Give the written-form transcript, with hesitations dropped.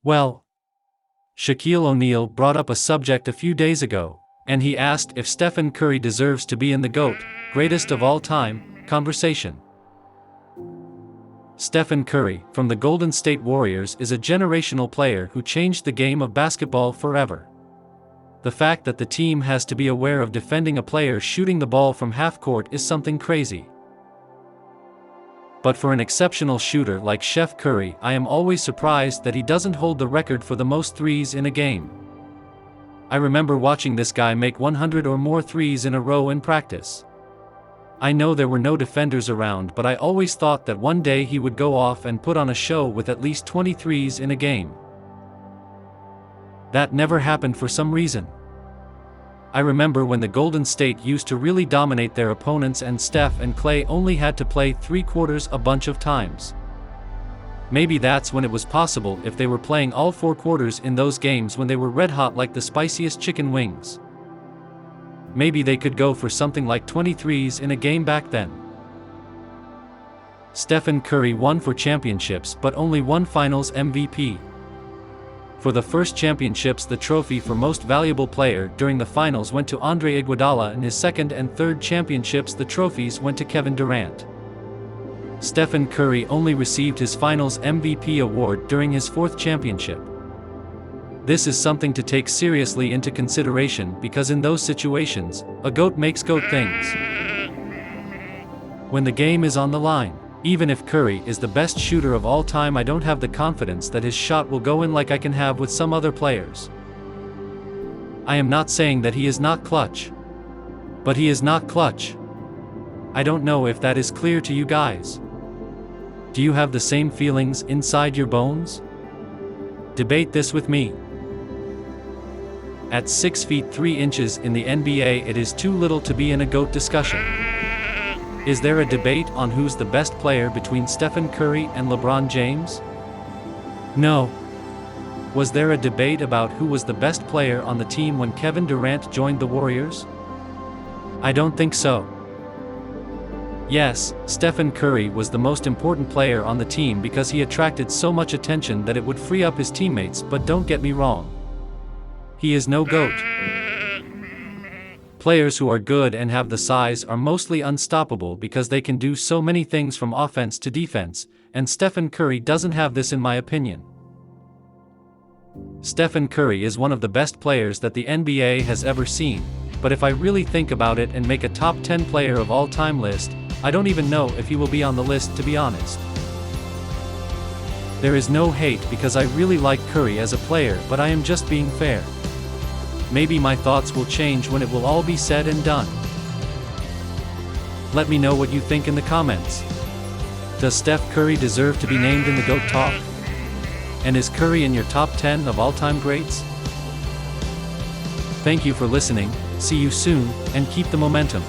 Well, Shaquille O'Neal brought up a subject a few days ago, and he asked if Stephen Curry deserves to be in the GOAT, greatest of all time, conversation. Stephen Curry, from the Golden State Warriors, is a generational player who changed the game of basketball forever. The fact that the team has to be aware of defending a player shooting the ball from half court is something crazy. But for an exceptional shooter like Chef Curry, I am always surprised that he doesn't hold the record for the most threes in a game. I remember watching this guy make 100 or more threes in a row in practice. I know there were no defenders around, but I always thought that one day he would go off and put on a show with at least 20 threes in a game. That never happened for some reason. I remember when the Golden State used to really dominate their opponents and Steph and Klay only had to play 3/4 a bunch of times. Maybe that's when it was possible if they were playing all 4 quarters in those games when they were red hot like the spiciest chicken wings. Maybe they could go for something like 23s in a game back then. Stephen Curry won 4 championships but only one Finals MVP. For the first championships, the trophy for most valuable player during the finals went to Andre Iguodala, and his second and third championships the trophies went to Kevin Durant. Stephen Curry only received his Finals MVP award during his 4th championship. This is something to take seriously into consideration because in those situations, a GOAT makes GOAT things. When the game is on the line, even if Curry is the best shooter of all time, I don't have the confidence that his shot will go in like I can have with some other players. I am not saying that he is not clutch. But he is not clutch. I don't know if that is clear to you guys. Do you have the same feelings inside your bones? Debate this with me. At 6 feet 3 inches in the NBA, it is too little to be in a GOAT discussion. Is there a debate on who's the best player between Stephen Curry and LeBron James? No. Was there a debate about who was the best player on the team when Kevin Durant joined the Warriors? I don't think so. Yes, Stephen Curry was the most important player on the team because he attracted so much attention that it would free up his teammates, but don't get me wrong. He is no GOAT. Players who are good and have the size are mostly unstoppable because they can do so many things from offense to defense, and Stephen Curry doesn't have this in my opinion. Stephen Curry is one of the best players that the NBA has ever seen, but if I really think about it and make a top 10 player of all time list, I don't even know if he will be on the list, to be honest. There is no hate because I really like Curry as a player, but I am just being fair. Maybe my thoughts will change when it will all be said and done. Let me know what you think in the comments. Does Steph Curry deserve to be named in the GOAT talk? And is Curry in your top 10 of all-time greats? Thank you for listening, see you soon, and keep the momentum.